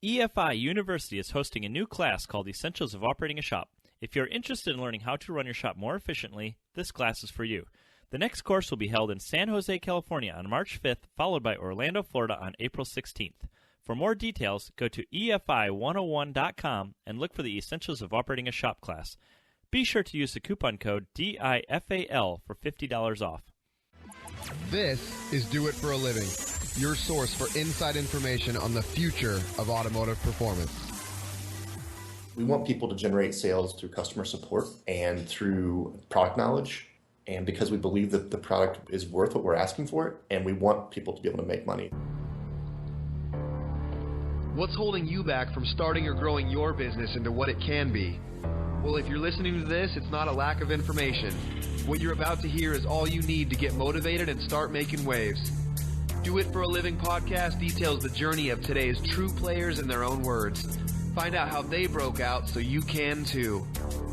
EFI University is hosting a new class called Essentials of Operating a Shop. If you're interested in learning how to run your shop more efficiently, this class is for you. The next course will be held in San Jose, California on March 5th, followed by Orlando, Florida on April 16th. For more details, go to EFI101.com and look for the Essentials of Operating a Shop class. Be sure to use the coupon code DIFAL for $50 off. This is Do It for a Living, your source for inside information on the future of automotive performance. We want people to generate sales through customer support and through product knowledge. And because we believe that the product is worth what we're asking for it, and we want people to be able to make money. What's holding you back from starting or growing your business into what it can be? Well, if you're listening to this, it's not a lack of information. What you're about to hear is all you need to get motivated and start making waves. Do It for a Living podcast details the journey of today's true players in their own words. Find out how they broke out so you can too.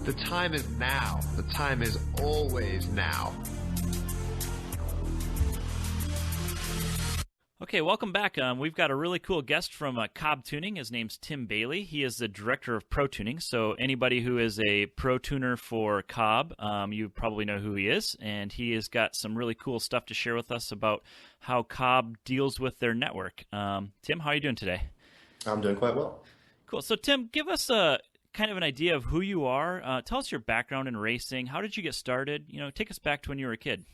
The time is now. The time is always now. Okay, welcome back. We've got a really cool guest from Cobb Tuning. His name's Tim Bailey. He is the director of Pro Tuning. So anybody who is a pro tuner for Cobb, you probably know who he is. And he has got some really cool stuff to share with us about how Cobb deals with their network. Tim, how are you doing today? I'm doing quite well. Cool. So Tim, give us a kind of an idea of who you are. Tell us your background in racing. How did you get started? Take us back to when you were a kid.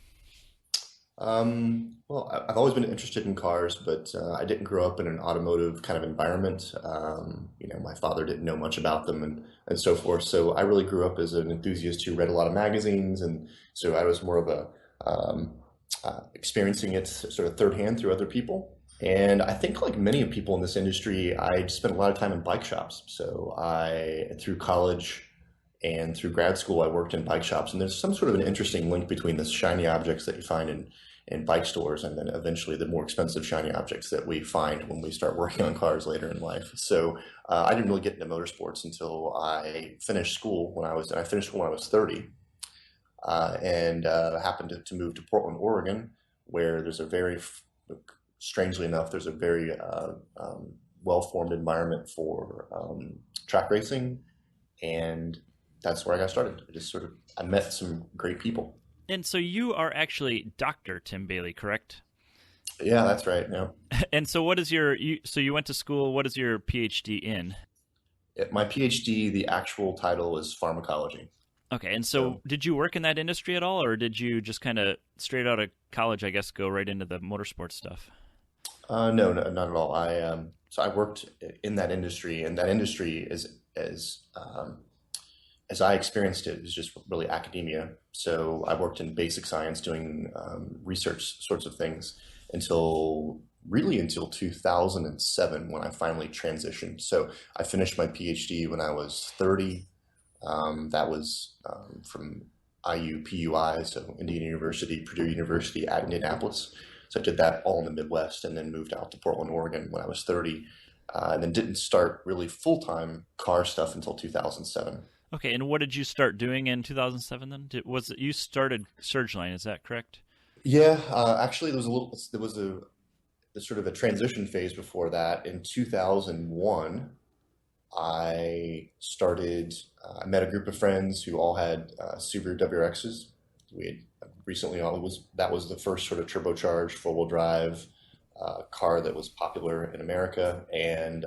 Well, I've always been interested in cars, but I didn't grow up in an automotive kind of environment. My father didn't know much about them and so forth. So I really grew up as an enthusiast who read a lot of magazines. And so I was more of a experiencing it sort of third hand through other people. And I think like many people in this industry, I spent a lot of time in bike shops. So through college and through grad school, I worked in bike shops. And there's some sort of an interesting link between the shiny objects that you find in bike stores and then eventually the more expensive shiny objects that we find when we start working on cars later in life. So I didn't really get into motorsports until I finished school I finished school when I was 30 and happened to move to Portland, Oregon, where there's strangely enough, there's a very well-formed environment for track racing, and that's where I got started. I met some great people. And so you are actually Dr. Tim Bailey, correct? Yeah, that's right. Yeah. And so what is you went to school, what is your PhD in? My PhD, the actual title is pharmacology. Okay, and so did you work in that industry at all, or did you just kind of straight out of college, I guess, go right into the motorsports stuff? No, not at all. I worked in that industry, and that industry as I experienced it, is just really academia. So I worked in basic science doing research sorts of things until 2007 when I finally transitioned. So I finished my PhD when I was 30. That was from IUPUI, so Indiana University, Purdue University at Indianapolis. So I did that all in the Midwest and then moved out to Portland, Oregon when I was 30, and then didn't start really full-time car stuff until 2007. Okay, and what did you start doing in 2007 then? You started Surgeline, is that correct? Yeah, actually there was a sort of a transition phase before that. In 2001, I met a group of friends who all had Subaru WRXs. We had recently, that was the first sort of turbocharged four-wheel drive car that was popular in America, and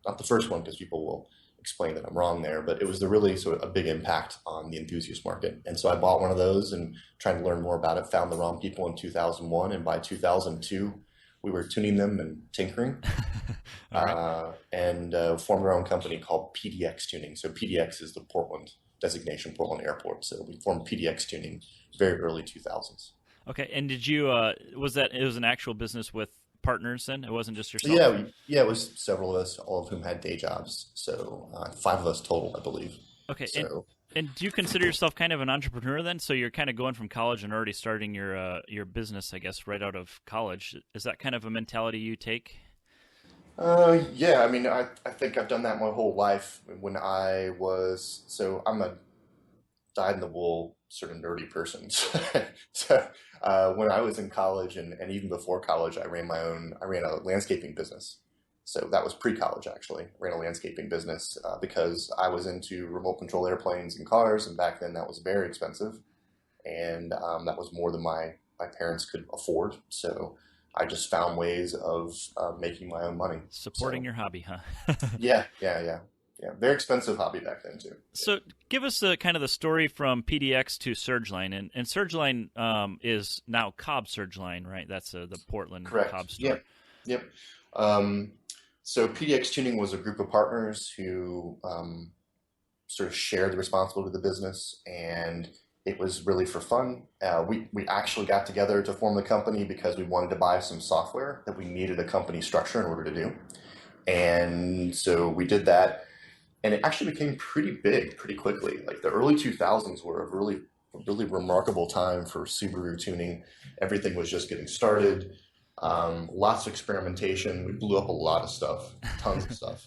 not the first one, because people will explain that I'm wrong there, but it was really sort of a big impact on the enthusiast market. And so I bought one of those and trying to learn more about it, found the wrong people in 2001, and by 2002 we were tuning them and tinkering. And formed our own company called PDX Tuning. So PDX is the Portland designation, Portland Airport. So we formed PDX Tuning very early 2000s. Okay, and did you it was an actual business with partners then? It wasn't just yourself? Yeah, it was several of us, all of whom had day jobs. So 5 of us total, I believe. Okay, so, and do you consider yourself kind of an entrepreneur then? So you're kind of going from college and already starting your business, I guess, right out of college. Is that kind of a mentality you take? Yeah, I mean, I think I've done that my whole life. I'm a dyed-in-the-wool sort of nerdy person. So when I was in college and even before college, I ran a landscaping business. So that was pre-college, actually. Ran a landscaping business because I was into remote control airplanes and cars, and back then that was very expensive, and that was more than my parents could afford. So I just found ways of making my own money. Supporting your hobby, huh? Yeah. Very expensive hobby back then too. So give us kind of the story from PDX to Surgeline, and Surgeline is now Cobb Surgeline, right? That's the Portland Correct. Cobb store. Yep. So PDX Tuning was a group of partners who sort of shared the responsibility of the business, and it was really for fun. We actually got together to form the company because we wanted to buy some software that we needed a company structure in order to do. And so we did that, and it actually became pretty big pretty quickly. Like the early 2000s were a really remarkable time for Subaru tuning. Everything was just getting started. Lots of experimentation. We blew up a lot of stuff, tons of stuff.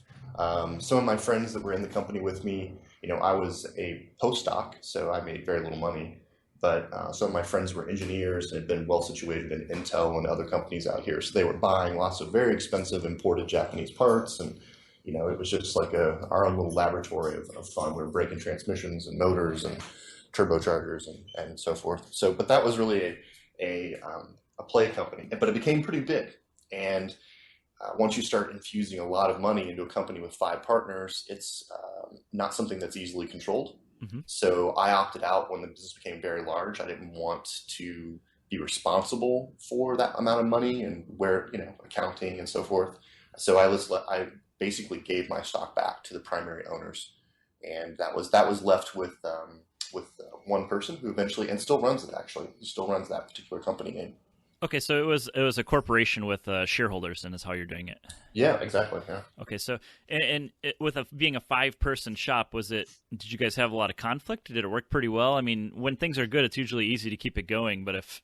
Some of my friends that were in the company with me, I was a postdoc, so I made very little money, but some of my friends were engineers and had been well situated in Intel and other companies out here. So they were buying lots of very expensive imported Japanese parts, and it was just like our own little laboratory of fun. We were breaking transmissions and motors and turbochargers and so forth. So, but that was really a play company, but it became pretty big. And once you start infusing a lot of money into a company with 5 partners, it's not something that's easily controlled. Mm-hmm. So I opted out when the business became very large. I didn't want to be responsible for that amount of money and where, accounting and so forth. So I basically gave my stock back to the primary owners, and that was left with one person who eventually, and still runs it actually, still runs that particular company name. Okay, so it was a corporation with shareholders, and is how you're doing it. Yeah, exactly. Yeah. Okay, so and with being a 5-person shop, did you guys have a lot of conflict? Did it work pretty well? I mean, when things are good, it's usually easy to keep it going, but if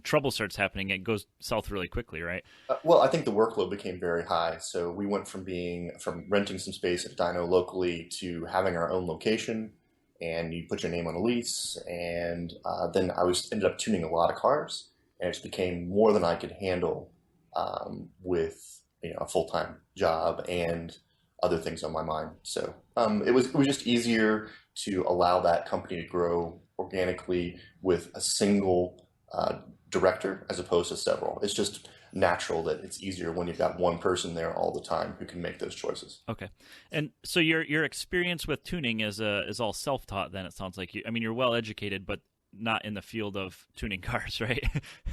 trouble starts happening, it goes south really quickly, right? Well, I think the workload became very high. So we went from renting some space at Dyno locally to having our own location, and you put your name on a lease. And then I ended up tuning a lot of cars, and it just became more than I could handle with a full-time job and other things on my mind. So it was just easier to allow that company to grow organically with a single director as opposed to several. It's just natural that it's easier when you've got one person there all the time who can make those choices. Okay. And so your experience with tuning is all self-taught then, it sounds like. You're well educated, but not in the field of tuning cars, right?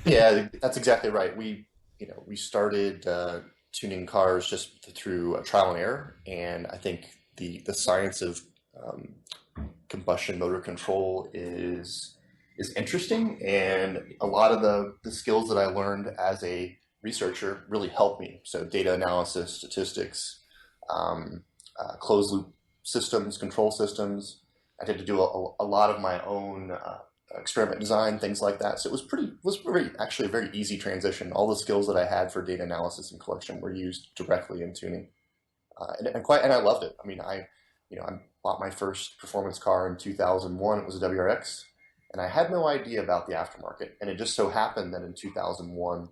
Yeah, that's exactly right. We started tuning cars just through trial and error, and I think the science of combustion motor control is interesting, and a lot of the skills that I learned as a researcher really helped me. So data analysis, statistics, closed loop systems, control systems. I had to do a lot of my own experiment design, things like that. So it was actually a very easy transition. All the skills that I had for data analysis and collection were used directly in tuning, and I loved it. I mean, I bought my first performance car in 2001. It was a WRX. And I had no idea about the aftermarket. And it just so happened that in 2001,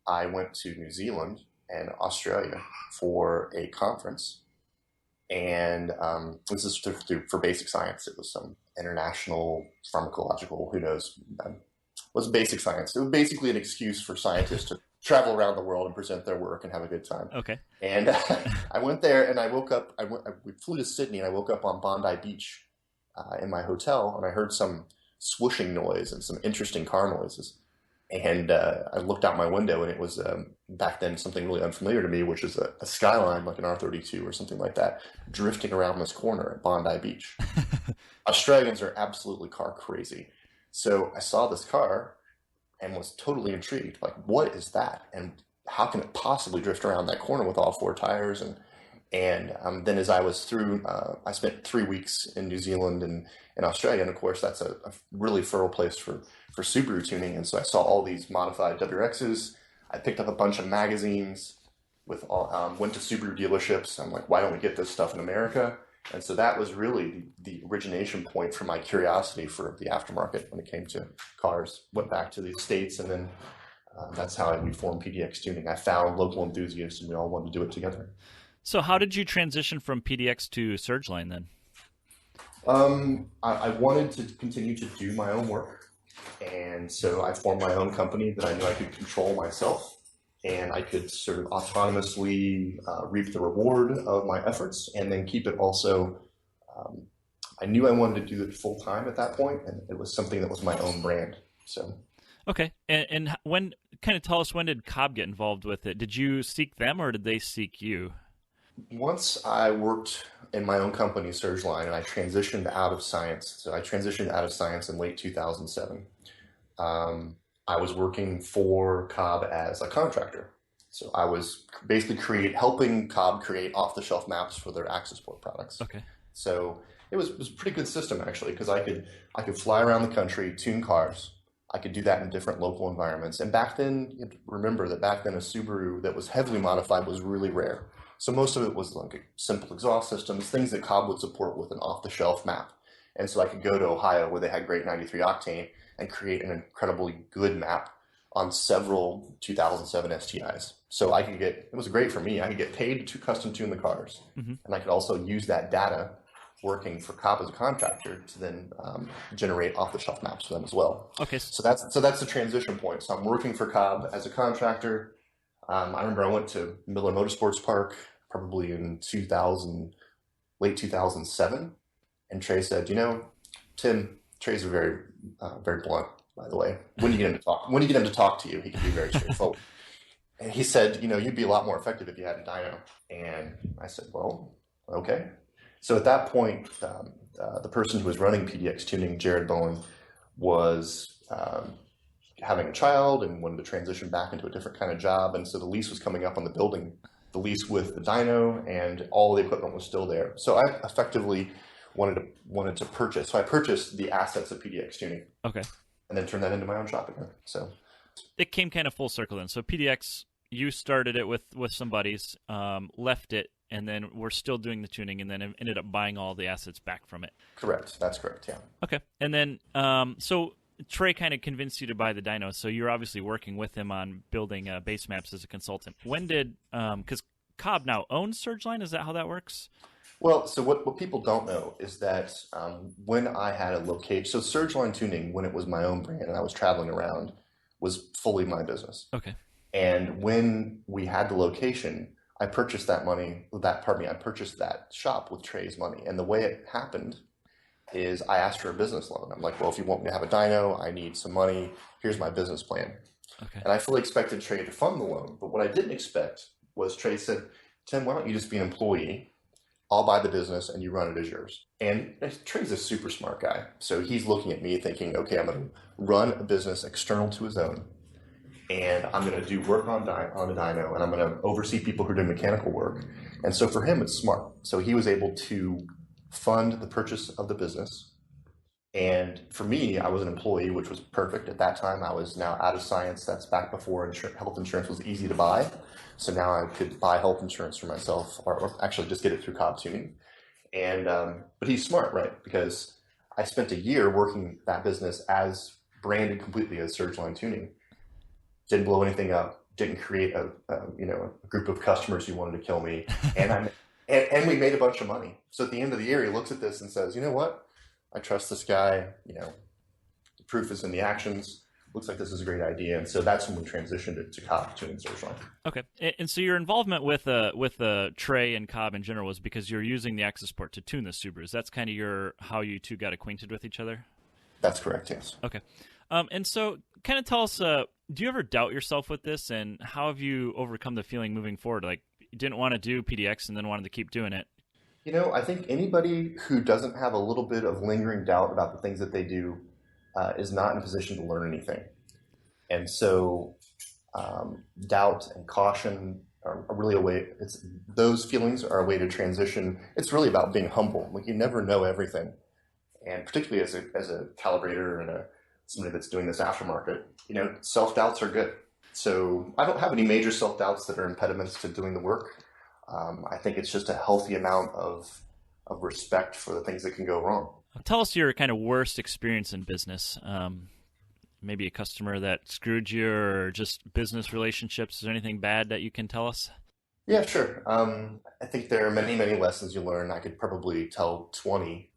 I went to New Zealand and Australia for a conference. And this is for basic science. It was some international pharmacological, who knows, it was basic science. It was basically an excuse for scientists to travel around the world and present their work and have a good time. Okay. And I went there, and I woke up, we flew to Sydney, and I woke up on Bondi Beach in my hotel, and I heard some swooshing noise and some interesting car noises. And I looked out my window, and it was back then something really unfamiliar to me, which is a Skyline, like an R32 or something like that, drifting around this corner at Bondi Beach. Australians are absolutely car crazy. So I saw this car and was totally intrigued. Like, what is that? And how can it possibly drift around that corner with all 4 tires? And then as I was through, I spent 3 weeks in New Zealand and Australia, and of course that's a really fertile place for Subaru tuning. And so I saw all these modified WRXs. I picked up a bunch of magazines went to Subaru dealerships. I'm like, why don't we get this stuff in America? And so that was really the origination point for my curiosity for the aftermarket when it came to cars. Went back to the States, and then That's how we formed PDX Tuning. I found local enthusiasts, and we all wanted to do it together. So how did you transition from PDX to Surgeline then? I wanted to continue to do my own work, and so I formed my own company that I knew I could control myself, and I could sort of autonomously reap the reward of my efforts, and then keep it also. I knew I wanted to do it full time at that point, and it was something that was my own brand. So, okay, and when kind of tell us, when did Cobb get involved with it? Did you seek them or did they seek you? once I worked in my own company, Surgeline, and I transitioned out of science. So I transitioned out of science in late 2007. I was working for Cobb as a contractor. So I was basically helping Cobb create off-the-shelf maps for their access port products. Okay. So it was a pretty good system actually, because I could fly around the country, tune cars. I could do that in different local environments. And back then, you have to remember that back then a Subaru that was heavily modified was really rare. So most of it was like simple exhaust systems, things that Cobb would support with an off-the-shelf map. And so I could go to Ohio where they had great 93 octane and create an incredibly good map on several 2007 STIs. So it was great for me. I could get paid to custom tune the cars. Mm-hmm. And I could also use that data working for Cobb as a contractor to then generate off-the-shelf maps for them as well. Okay. So that's the transition point. So I'm working for Cobb as a contractor. I remember I went to Miller Motorsports Park probably in late 2007, and Trey said, Tim, Trey's very very blunt, by the way. When do you get him to talk to you? He can be very straightforward. And he said, you'd be a lot more effective if you had a dyno. And I said, well, okay. So at that point, the person who was running PDX Tuning, Jared Bowen, was having a child and wanted to transition back into a different kind of job. And so the lease was coming up on the building, the lease with the dyno, and all the equipment was still there. So I effectively wanted to purchase. So I purchased the assets of PDX Tuning. Okay. And then turned that into my own shop again. So it came kind of full circle then. So PDX, you started it with some buddies, left it, and then we're still doing the tuning, and then ended up buying all the assets back from it. Correct. That's correct, yeah. Okay. And then, so Trey kind of convinced you to buy the dyno, so you're obviously working with him on building base maps as a consultant. When did, because Cobb now owns Surgeline, is that how that works? Well, so what people don't know is that when I had a location, so Surgeline Tuning, when it was my own brand and I was traveling around, was fully my business. Okay. And when we had the location, I purchased that shop with Trey's money. And the way it happened is I asked for a business loan. I'm like, well, if you want me to have a dyno, I need some money. Here's my business plan. Okay. And I fully expected Trey to fund the loan. But what I didn't expect was Trey said, Tim, why don't you just be an employee? I'll buy the business and you run it as yours. And Trey's a super smart guy. So he's looking at me thinking, okay, I'm going to run a business external to his own. And I'm going to do work on a dyno, and I'm going to oversee people who are doing mechanical work. And so for him, it's smart. So he was able to fund the purchase of the business. And for me, I was an employee, which was perfect. At that time, I was now out of science. That's back before health insurance was easy to buy. So now I could buy health insurance for myself, or actually just get it through Cobb Tuning. And but he's smart, right? Because I spent a year working that business as branded completely as Surgeline Tuning. Didn't blow anything up. Didn't create a group of customers who wanted to kill me. And and we made a bunch of money. So at the end of the year, he looks at this and says, you know what? I trust this guy. The proof is in the actions. Looks like this is a great idea. And so that's when we transitioned it to Cobb Tuning Surgeline. Okay. And so your involvement with Trey and Cobb in general was because you're using the access port to tune the Subarus. That's kind of how you two got acquainted with each other? That's correct, yes. Okay. And so kind of tell us, do you ever doubt yourself with this, and how have you overcome the feeling moving forward? Like, you didn't want to do PDX and then wanted to keep doing it. I think anybody who doesn't have a little bit of lingering doubt about the things that they do is not in a position to learn anything. And so doubt and caution are really a way, those feelings are a way to transition. It's really about being humble. Like, you never know everything. And particularly as a calibrator and somebody that's doing this aftermarket, self-doubts are good. So I don't have any major self-doubts that are impediments to doing the work. I think it's just a healthy amount of respect for the things that can go wrong. Tell us your kind of worst experience in business. maybe a customer that screwed you or just business relationships? Is there anything bad that you can tell us? Yeah, sure. I think there are many, many lessons you learn. I could probably tell 20,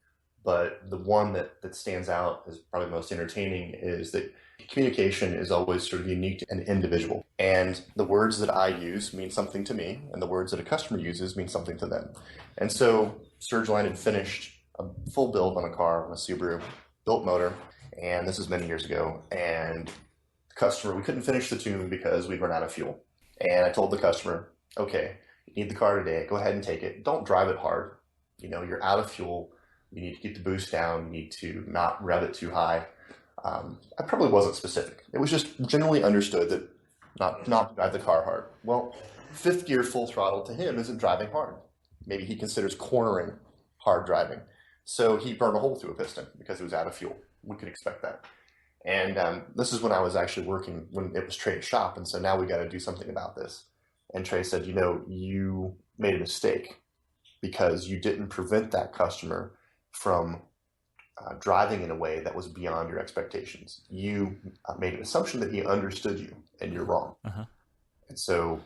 but the one that stands out is probably most entertaining is that communication is always sort of unique and individual. And the words that I use mean something to me, and the words that a customer uses mean something to them. And so Surgeline had finished a full build on a car, on a Subaru, built motor, and this was many years ago. And the customer, we couldn't finish the tune because we'd run out of fuel. And I told the customer, okay, you need the car today, go ahead and take it. Don't drive it hard. You're out of fuel. You need to keep the boost down. You need to not rev it too high. I probably wasn't specific. It was just generally understood that not drive the car hard. Well, fifth gear full throttle to him isn't driving hard. Maybe he considers cornering hard driving. So he burned a hole through a piston because he was out of fuel. We could expect that. And this is when I was actually working, when it was Trey's shop. And so now we got to do something about this. And Trey said, you made a mistake because you didn't prevent that customer from driving in a way that was beyond your expectations. You made an assumption that he understood you, and you're wrong. Uh-huh. And so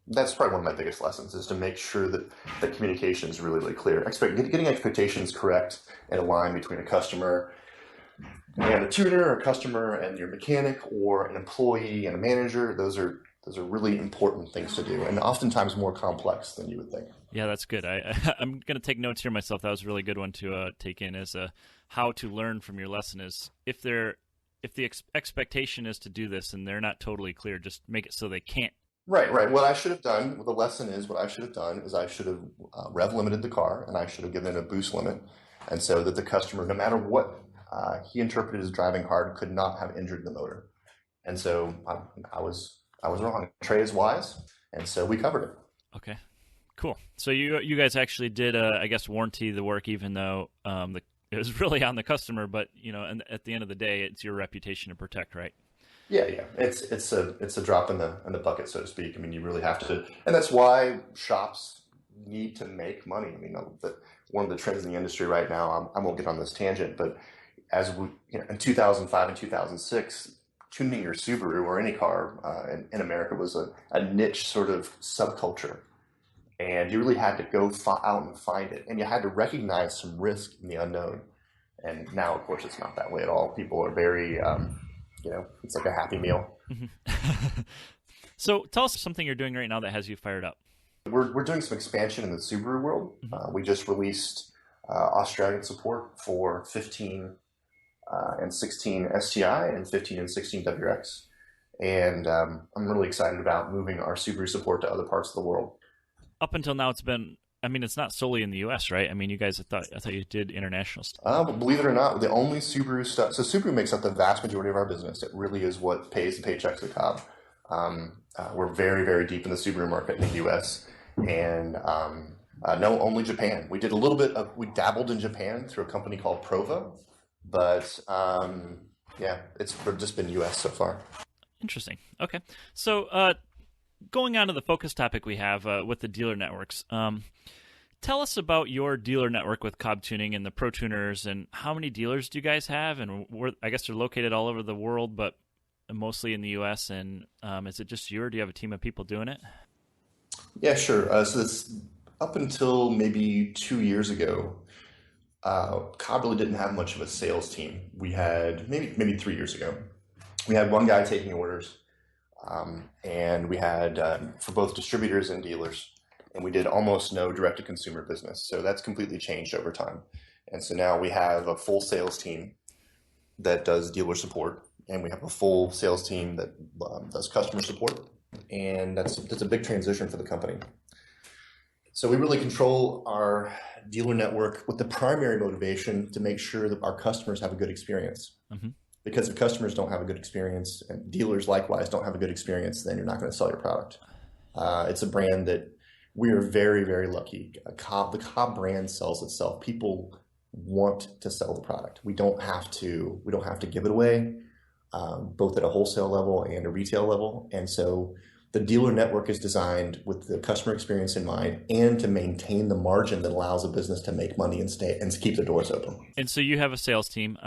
that's probably one of my biggest lessons, is to make sure that communication is really, really clear. Getting expectations correct and aligned between a customer and a tuner, a customer and your mechanic, or an employee and a manager, those are really important things to do, and oftentimes more complex than you would think. Yeah, that's good. I'm going to take notes here myself. That was a really good one to take in as how to learn from your lesson is if the expectation is to do this and they're not totally clear, just make it so they can't. Right. What I should have done, the lesson is what I should have done is I should have rev limited the car, and I should have given a boost limit, and so that the customer, no matter what he interpreted as driving hard, could not have injured the motor. And so I was wrong. Trey is wise, and so we covered it. Okay, cool. So you guys actually did, I guess, warranty the work, even though it was really on the customer. But and at the end of the day, it's your reputation to protect, right? Yeah. It's a drop in the bucket, so to speak. I mean, you really have to, and that's why shops need to make money. I mean, one of the trends in the industry right now. I won't get on this tangent, but as we in 2005 and 2006. Tuning your Subaru or any car in America was a niche sort of subculture. And you really had to go out and find it. And you had to recognize some risk in the unknown. And now, of course, it's not that way at all. People are very, it's like a happy meal. Mm-hmm. So tell us something you're doing right now that has you fired up. We're doing some expansion in the Subaru world. Mm-hmm. We just released Australian support for 15 and 16 STI and 15 and 16 WX. And I'm really excited about moving our Subaru support to other parts of the world. Up until now, it's not solely in the U.S., right? I mean, you guys, I thought you did international stuff. But believe it or not, the only Subaru stuff, so Subaru makes up the vast majority of our business. It really is what pays the paychecks at Cobb. We're very, very deep in the Subaru market in the U.S. And no, only Japan. We we dabbled in Japan through a company called Prova. But it's just been U.S. so far. Interesting. Okay. So going on to the focus topic we have with the dealer networks, tell us about your dealer network with Cobb Tuning and the Pro Tuners, and how many dealers do you guys have? And I guess they're located all over the world, but mostly in the U.S. And is it just you, or do you have a team of people doing it? Yeah, sure. So it's up until maybe 2 years ago. Cobb really didn't have much of a sales team. We had maybe 3 years ago. We had one guy taking orders, and we had for both distributors and dealers, and we did almost no direct-to-consumer business. So that's completely changed over time. And so now we have a full sales team that does dealer support, and we have a full sales team that does customer support, and that's a big transition for the company. So we really control our dealer network with the primary motivation to make sure that our customers have a good experience. Mm-hmm. Because if customers don't have a good experience and dealers likewise don't have a good experience, then you're not going to sell your product. It's a brand that we are very, very lucky. The Cobb brand sells itself. People want to sell the product. We don't have to give it away, both at a wholesale level and a retail level. And so the dealer network is designed with the customer experience in mind, and to maintain the margin that allows a business to make money and stay and keep the doors open. And so you have a sales team.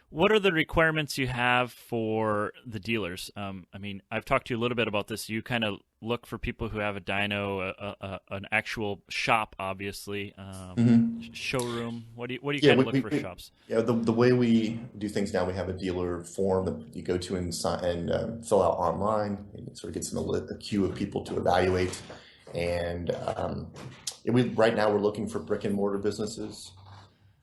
What are the requirements you have for the dealers? I mean, I've talked to you a little bit about this. You kind of look for people who have a dyno, an actual shop, obviously, showroom. What do you kind of look for shops? Yeah, the way we do things now, we have a dealer form that you go to and fill out online, and it sort of gets in a queue of people to evaluate. And right now we're looking for brick and mortar businesses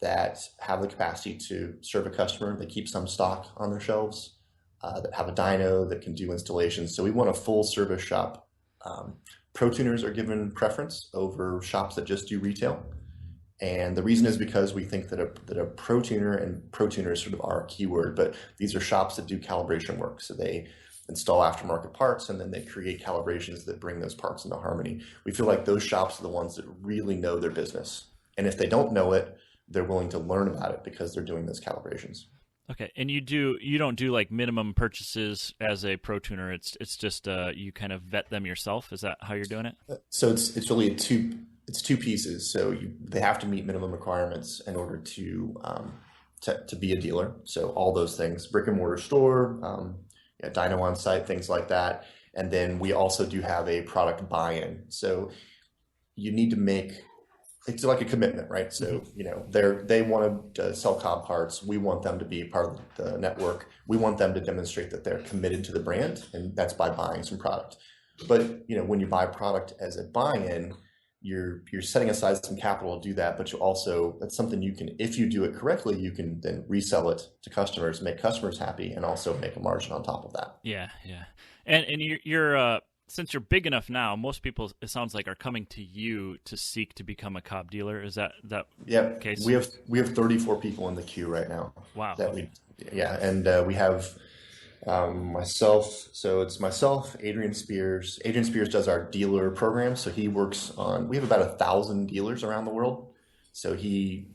that have the capacity to serve a customer, that keep some stock on their shelves, that have a dyno, that can do installations. So we want a full service shop. Pro tuners are given preference over shops that just do retail. And the reason is because we think that a pro tuner, and pro tuner is sort of our keyword, but these are shops that do calibration work. So they install aftermarket parts, and then they create calibrations that bring those parts into harmony. We feel like those shops are the ones that really know their business. And if they don't know it, they're willing to learn about it because they're doing those calibrations. Okay, and you don't do like minimum purchases as a pro tuner. It's just you kind of vet them yourself. Is that how you're doing it? So it's really two pieces. So they have to meet minimum requirements in order to be a dealer. So all those things: brick and mortar store, dyno on site, things like that. And then we also do have a product buy-in. So you need to make. It's like a commitment, right? So, they want to sell Cobb parts. We want them to be part of the network. We want them to demonstrate that they're committed to the brand, and that's by buying some product. But, when you buy product as a buy-in, you're setting aside some capital to do that, but that's something you can, if you do it correctly, you can then resell it to customers, make customers happy, and also make a margin on top of that. Yeah. And you're since you're big enough now, most people, it sounds like, are coming to you to seek to become a Cobb dealer. Is that case? We have 34 people in the queue right now. Wow. And we have myself. So it's myself, Adrian Spears. Adrian Spears does our dealer program. So he works on. We have about 1,000 dealers around the world. So he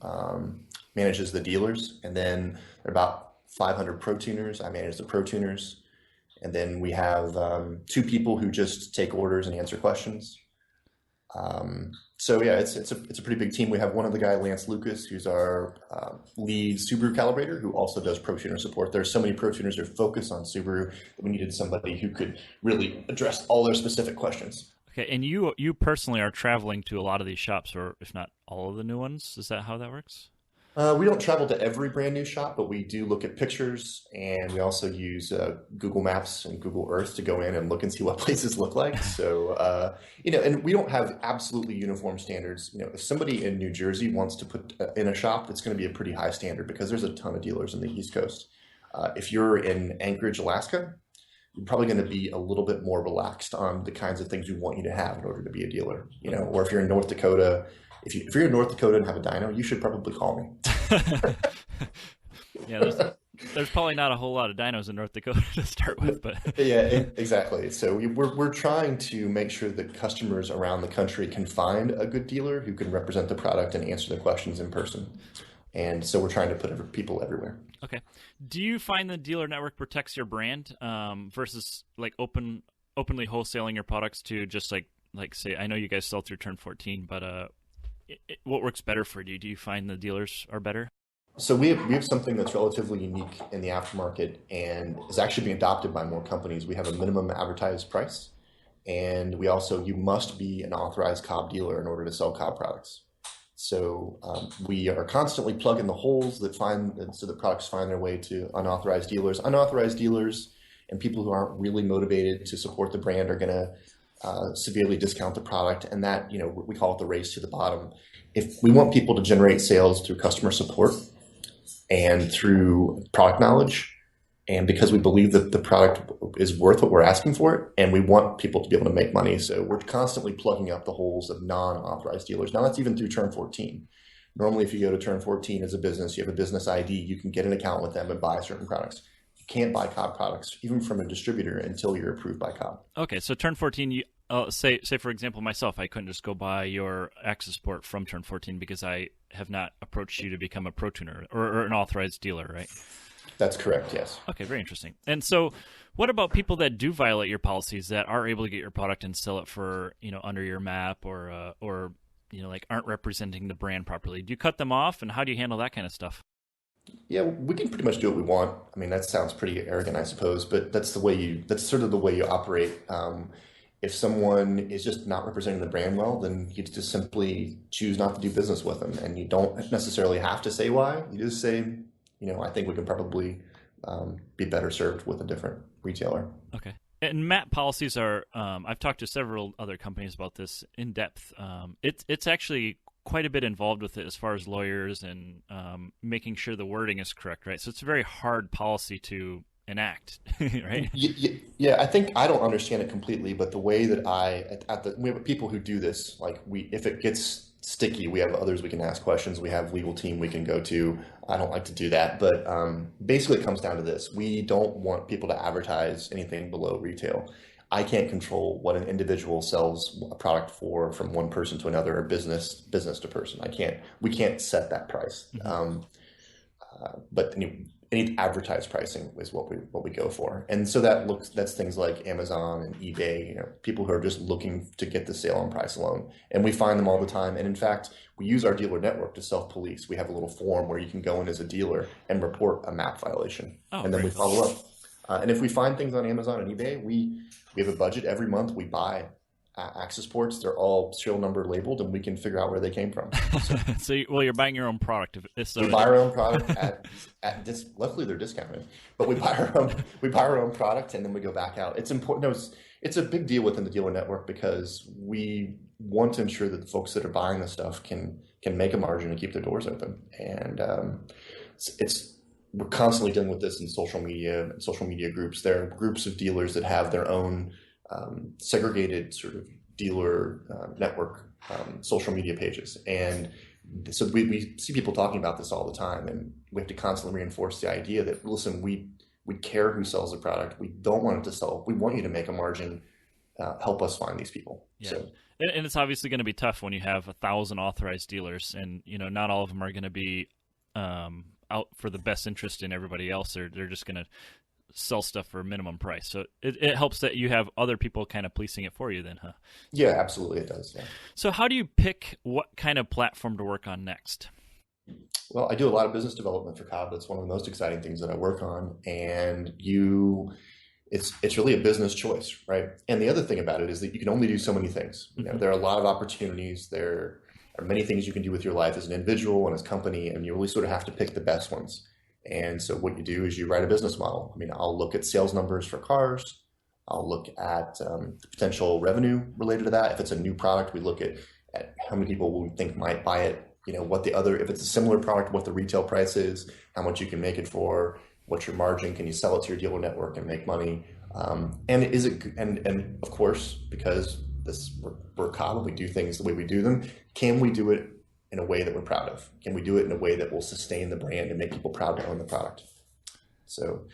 manages the dealers, and then there are about 500 pro tuners. I manage the pro tuners. And then we have 2 people who just take orders and answer questions. It's a pretty big team. We have one of the guy, Lance Lucas, who's our lead Subaru calibrator, who also does pro tuner support. There's so many pro tuners who are focused on Subaru that we needed somebody who could really address all their specific questions. Okay, and you personally are traveling to a lot of these shops, or if not all of the new ones. Is that how that works? We don't travel to every brand new shop, but we do look at pictures, and we also use Google Maps and Google Earth to go in and look and see what places look like. So, and we don't have absolutely uniform standards. If somebody in New Jersey wants to put in a shop, it's going to be a pretty high standard because there's a ton of dealers in the East Coast. If you're in Anchorage, Alaska, you're probably going to be a little bit more relaxed on the kinds of things we want you to have in order to be a dealer. Or if you're in North Dakota. If you're in North Dakota and have a dyno, you should probably call me. Yeah, there's probably not a whole lot of dynos in North Dakota to start with, but yeah, exactly. So we're trying to make sure that customers around the country can find a good dealer who can represent the product and answer the questions in person. And so we're trying to put people everywhere. Okay. Do you find the dealer network protects your brand versus like openly wholesaling your products to just like say, I know you guys sell through Turn 14, but what works better for you? Do you find the dealers are better? So we have something that's relatively unique in the aftermarket and is actually being adopted by more companies. We have a minimum advertised price, and you must be an authorized Cobb dealer in order to sell Cobb products. So we are constantly plugging the holes so that products find their way to unauthorized dealers. Unauthorized dealers and people who aren't really motivated to support the brand are going to severely discount the product, and that we call it the race to the bottom. If we want people to generate sales through customer support and through product knowledge, and because we believe that the product is worth what we're asking for it, and we want people to be able to make money, so we're constantly plugging up the holes of non-authorized dealers. Now that's even through Turn 14. Normally, if you go to Turn 14 as a business, you have a business ID, you can get an account with them and buy certain products. Can't buy Cobb products, even from a distributor, until you're approved by Cobb. Okay, so Turn 14, you say for example, myself, I couldn't just go buy your access port from Turn 14 because I have not approached you to become a pro tuner or an authorized dealer, right? That's correct, yes. Okay, very interesting. And so what about people that do violate your policies, that are able to get your product and sell it for, under your map or aren't representing the brand properly? Do you cut them off, and how do you handle that kind of stuff? Yeah, we can pretty much do what we want. I mean, that sounds pretty arrogant, I suppose, but that's sort of the way you operate. If someone is just not representing the brand well, then you just simply choose not to do business with them. And you don't necessarily have to say why. You just say, I think we can probably be better served with a different retailer. Okay. And MAP policies are, I've talked to several other companies about this in depth. It's actually quite a bit involved with it as far as lawyers and making sure the wording is correct, right? So it's a very hard policy to enact, right? Yeah, I think I don't understand it completely, but the way that we have people who do this, like if it gets sticky, we have others we can ask questions. We have legal team we can go to. I don't like to do that, but basically it comes down to this. We don't want people to advertise anything below retail. I can't control what an individual sells a product for from one person to another or business to person. We can't set that price. But any advertised pricing is what we go for. And so that's things like Amazon and eBay, people who are just looking to get the sale on price alone. And we find them all the time. And in fact, we use our dealer network to self-police. We have a little form where you can go in as a dealer and report a MAP violation. And then we follow up. And if we find things on Amazon and eBay, we have a budget every month. We buy access ports. They're all serial number labeled, and we can figure out where they came from. So, you're buying your own product. We buy our own product luckily they're discounted, but we buy our own product, and then we go back out. It's important. No, it's a big deal within the dealer network because we want to ensure that the folks that are buying the stuff can make a margin and keep their doors open. And we're constantly dealing with this in social media groups. There are groups of dealers that have their own segregated sort of dealer network social media pages. And so we see people talking about this all the time, and we have to constantly reinforce the idea that, listen, we care who sells the product. We don't want it to sell. We want you to make a margin. Help us find these people. Yeah. So, and it's obviously going to be tough when you have 1,000 authorized dealers, and not all of them are going to be out for the best interest in everybody else. They're just going to sell stuff for a minimum price. So it helps that you have other people kind of policing it for you then, huh? Yeah, absolutely it does. Yeah. So how do you pick what kind of platform to work on next? Well, I do a lot of business development for Cobb. That's one of the most exciting things that I work on. And it's really a business choice, right? And the other thing about it is that you can only do so many things. There are a lot of opportunities. There are many things you can do with your life as an individual and as a company, and you really sort of have to pick the best ones. And so what you do is you write a business model. I mean, I'll look at sales numbers for cars. I'll look at the potential revenue related to that. If it's a new product, we look at how many people we think might buy it. If it's a similar product, what the retail price is, how much you can make it for, what's your margin, can you sell it to your dealer network and make money? And of course, because we're Cobb, we do things the way we do them, can we do it in a way that we're proud of? Can we do it in a way that will sustain the brand and make people proud to own the product? So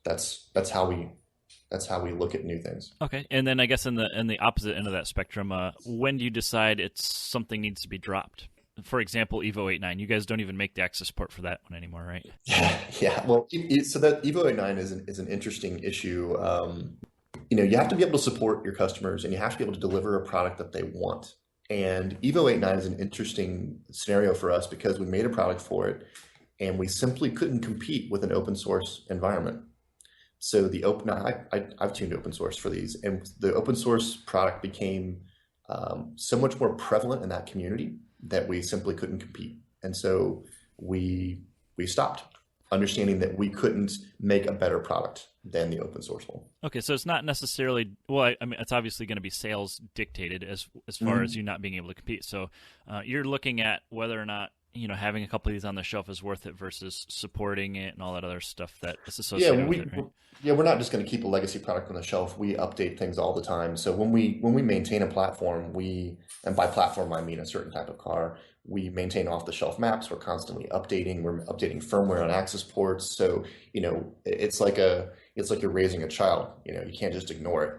that's how we look at new things. Okay, and then I guess in the opposite end of that spectrum, when do you decide something needs to be dropped? For example, Evo 8.9. You guys don't even make the access port for that one anymore, right? Yeah. Well, so that Evo 8.9 is an interesting issue. You have to be able to support your customers, and you have to be able to deliver a product that they want. And Evo 8.9 is an interesting scenario for us because we made a product for it, and we simply couldn't compete with an open source environment. So I've tuned open source for these, and the open source product became so much more prevalent in that community that we simply couldn't compete. And so we stopped, understanding that we couldn't make a better product than the open source one. Okay, so it's not necessarily, well, I mean, it's obviously going to be sales dictated as far as you not being able to compete. So you're looking at whether or not, having a couple of these on the shelf is worth it versus supporting it and all that other stuff that is associated with it, right? Yeah, we're not just going to keep a legacy product on the shelf. We update things all the time. So when we maintain a platform, and by platform I mean a certain type of car, we maintain off-the-shelf maps. We're constantly updating. We're updating firmware on access ports. So it's like you're raising a child. You can't just ignore it.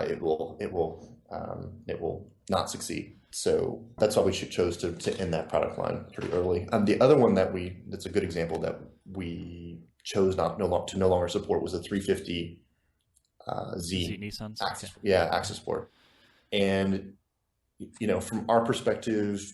It will not succeed. So that's why we chose to end that product line pretty early. The other one that's a good example that we chose no longer support was the 350 Z Nissans. Access port. And from our perspective,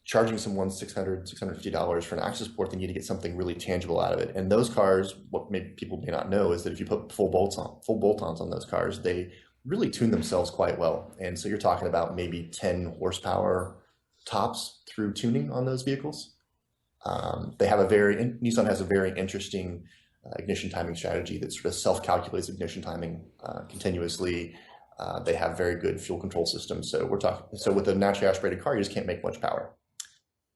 charging someone $650 for an access port, they need to get something really tangible out of it. And those cars, what people may not know is that if you put full bolt-ons on those cars, they really tune themselves quite well. And so you're talking about maybe 10 horsepower tops through tuning on those vehicles. Nissan has a very interesting ignition timing strategy that sort of self-calculates ignition timing continuously. They have very good fuel control systems. So with a naturally aspirated car, you just can't make much power.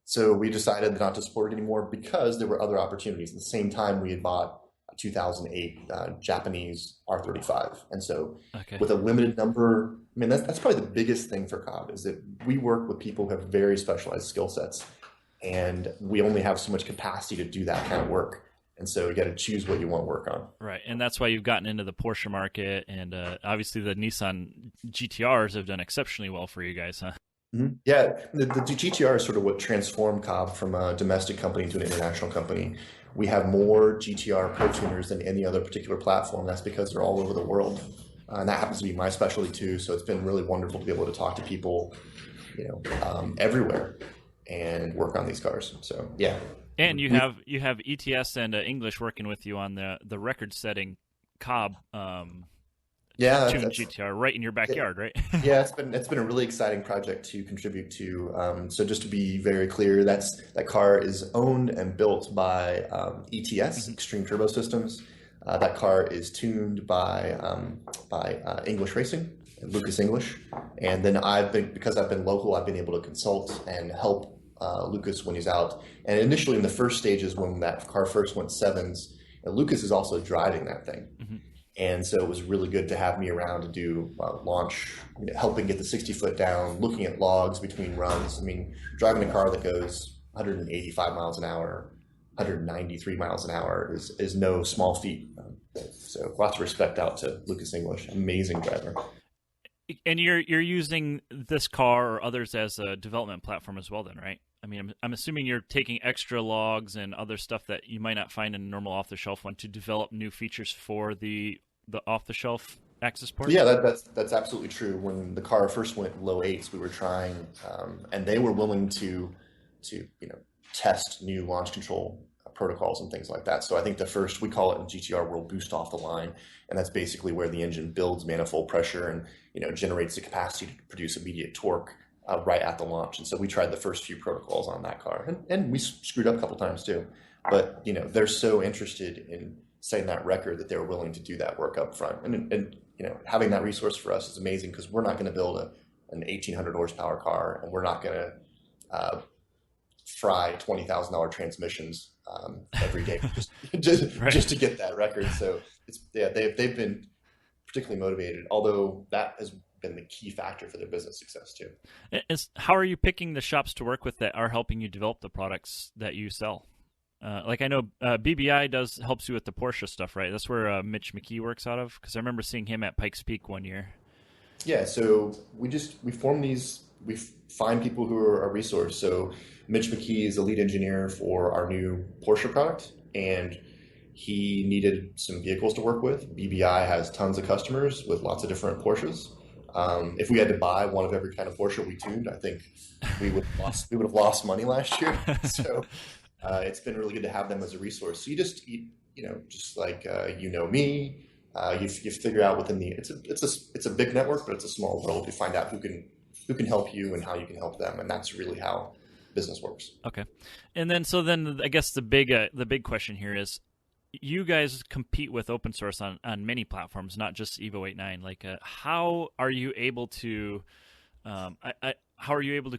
So we decided not to support it anymore because there were other opportunities. At the same time, we had bought a 2008 Japanese R35. And so with a limited number, I mean, that's probably the biggest thing for Cobb is that we work with people who have very specialized skill sets, and we only have so much capacity to do that kind of work. And so you got to choose what you want to work on. Right. And that's why you've gotten into the Porsche market. And obviously the Nissan GTRs have done exceptionally well for you guys, huh? Mm-hmm. Yeah. The GTR is sort of what transformed Cobb from a domestic company to an international company. We have more GTR Pro Tuners than any other particular platform. That's because they're all over the world. And that happens to be my specialty too. So it's been really wonderful to be able to talk to people, everywhere and work on these cars. So, yeah. And you have ETS and English working with you on the record-setting Cobb tuned GTR right in your backyard, right? Yeah, it's been a really exciting project to contribute to. So just to be very clear, that car is owned and built by ETS, Extreme Turbo Systems. That car is tuned by English Racing, Lucas English, and then because I've been local, I've been able to consult and help Lucas when he's out. And initially in the first stages when that car first went sevens, Lucas is also driving that thing. Mm-hmm. And so it was really good to have me around to do launch, helping get the 60 foot down, looking at logs between runs. I mean, driving a car that goes 185 miles an hour, 193 miles an hour is no small feat. So lots of respect out to Lucas English, amazing driver. And you're using this car or others as a development platform as well then, right? I mean, I'm assuming you're taking extra logs and other stuff that you might not find in a normal off-the-shelf one to develop new features for the off-the-shelf access port? Yeah, that's absolutely true. When the car first went low eights, we were trying, and they were willing to test new launch control protocols and things like that. So I think we call it in GTR world, boost off the line, and that's basically where the engine builds manifold pressure and generates the capacity to produce immediate torque right at the launch. And so we tried the first few protocols on that car, and we screwed up a couple times too. But they're so interested in setting that record that they're willing to do that work up front. And having that resource for us is amazing because we're not going to build an 1,800 horsepower car, and we're not going to fry $20,000 transmissions every day just to get that record. So they've been particularly motivated, although that has been the key factor for their business success too. How are you picking the shops to work with that are helping you develop the products that you sell? Like I know BBI helps you with the Porsche stuff, right? That's where Mitch McKee works out of, because I remember seeing him at Pikes Peak one year. Yeah, so we form these. We find people who are a resource. So Mitch McKee is the lead engineer for our new Porsche product, and he needed some vehicles to work with. BBI has tons of customers with lots of different Porsches. If we had to buy one of every kind of Porsche we tuned, I think we would have lost money last year. So it's been really good to have them as a resource. So you just like me, you figure out within it's a big network, but it's a small world. You find out who can help you and how you can help them, and that's really how business works. Okay, and then I guess the big question here is, you guys compete with open source on many platforms, not just Evo 8.9. Like, how are you able to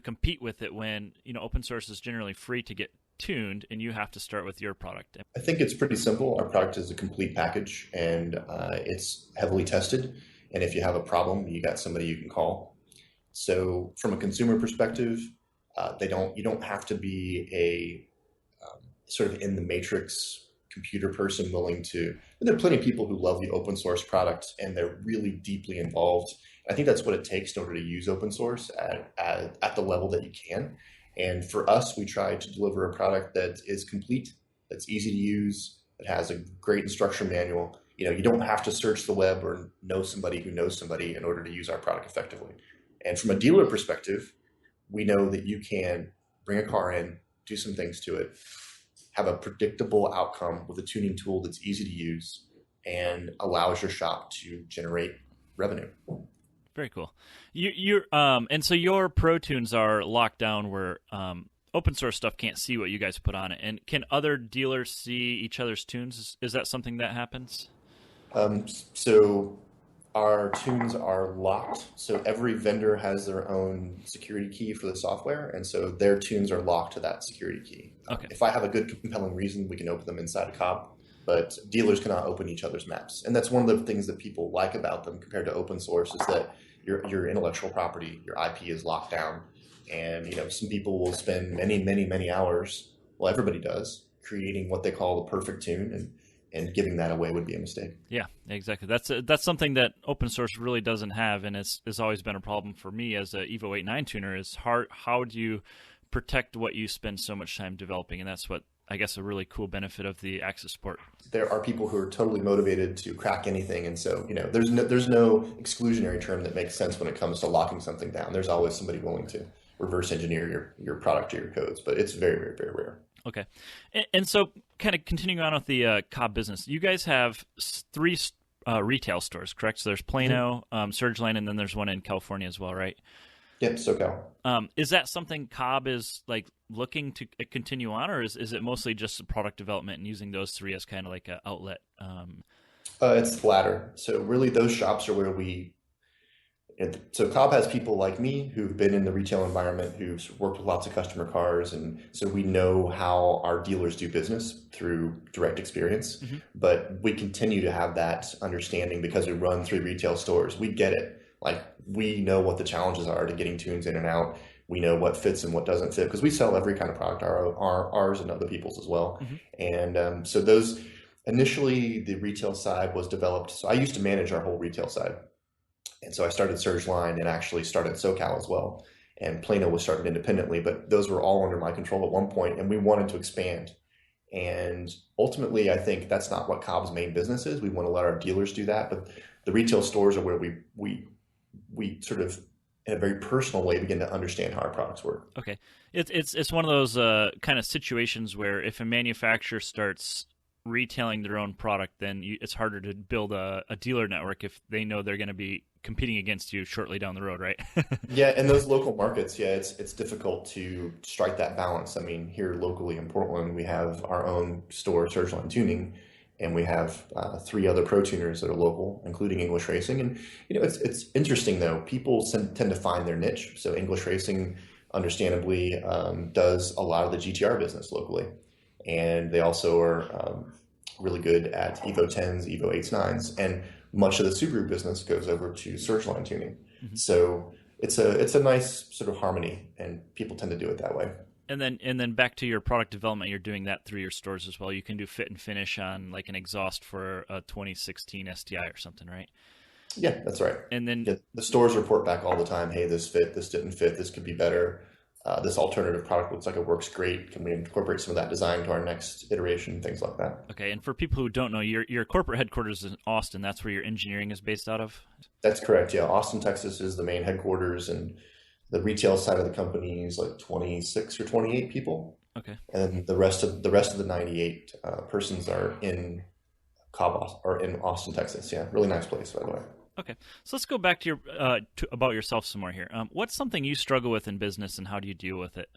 compete with it when open source is generally free to get tuned, and you have to start with your product? I think it's pretty simple. Our product is a complete package, and it's heavily tested. And if you have a problem, you got somebody you can call. So from a consumer perspective, you don't have to be a sort of in the matrix computer person willing to. There are plenty of people who love the open source product and they're really deeply involved. I think that's what it takes in order to use open source at the level that you can. And for us, we try to deliver a product that is complete, that's easy to use, that has a great instruction manual. You don't have to search the web or know somebody who knows somebody in order to use our product effectively. And from a dealer perspective, we know that you can bring a car in, do some things to it, have a predictable outcome with a tuning tool that's easy to use and allows your shop to generate revenue. Very cool. And so your Pro Tunes are locked down where open source stuff can't see what you guys put on it. And can other dealers see each other's tunes? Is that something that happens? So our tunes are locked. So every vendor has their own security key for the software. And so their tunes are locked to that security key. Okay. If I have a good compelling reason, we can open them inside of Cobb, but dealers cannot open each other's maps. And that's one of the things that people like about them compared to open source is that your intellectual property, your IP is locked down. And, some people will spend many hours, well, everybody does, creating what they call the perfect tune, and giving that away would be a mistake. Yeah, exactly. That's something that open source really doesn't have, and it's always been a problem for me as a Evo 8.9 tuner is how do you protect what you spend so much time developing, and that's what I guess a really cool benefit of the access port. There are people who are totally motivated to crack anything, and so there's no exclusionary term that makes sense when it comes to locking something down. There's always somebody willing to reverse engineer your product or your codes, but it's very, very, very rare. Okay. And so kind of continuing on with the Cobb business, you guys have 3 retail stores, correct? So there's Plano, Surgeline, and then there's one in California as well, right? Yep, SoCal. Is that something Cobb is looking to continue on, or is it mostly just product development and using those 3 as kind of like an outlet? It's the latter. So really those shops are where so Cobb has people like me who've been in the retail environment, who've worked with lots of customer cars. And so we know how our dealers do business through direct experience, but we continue to have that understanding because we run 3 retail stores. We get it. We know what the challenges are to getting tunes in and out. We know what fits and what doesn't fit because we sell every kind of product, ours and other people's as well. And so those initially the retail side was developed. So I used to manage our whole retail side. And so I started Surgeline and actually started SoCal as well. And Plano was started independently, but those were all under my control at one point, and we wanted to expand. And ultimately, I think that's not what Cobb's main business is. We want to let our dealers do that, but the retail stores are where we sort of, in a very personal way, begin to understand how our products work. Okay. It's one of those kind of situations where if a manufacturer starts retailing their own product, then it's harder to build a dealer network if they know they're going to be competing against you shortly down the road, right? Yeah, in those local markets, it's difficult to strike that balance. I mean, here locally in Portland, we have our own store, Surgeline Tuning, and we have 3 other pro tuners that are local, including English Racing. And it's interesting though. People tend to find their niche. So English Racing, understandably, does a lot of the GTR business locally, and they also are really good at Evo 10s, Evo 8s, 9s, and much of the Subaru business goes over to Surgeline Tuning. So it's a nice sort of harmony, and people tend to do it that way. And then back to your product development, you're doing that through your stores as well. You can do fit and finish on like an exhaust for a 2016 STI or something, right? Yeah, that's right. And then the stores report back all the time. Hey, this fit, this didn't fit, this could be better. This alternative product looks like it works great. Can we incorporate some of that design to our next iteration? Things like that. Okay. And for people who don't know, your corporate headquarters is in Austin. That's where your engineering is based out of? That's correct. Yeah. Austin, Texas is the main headquarters, and the retail side of the company is like 26 or 28 people. Okay. And the rest of the 98 persons are in Cobb or in Austin, Texas. Yeah. Really nice place, by the way. Okay, so let's go back to your about yourself some more here. What's something you struggle with in business, and how do you deal with it?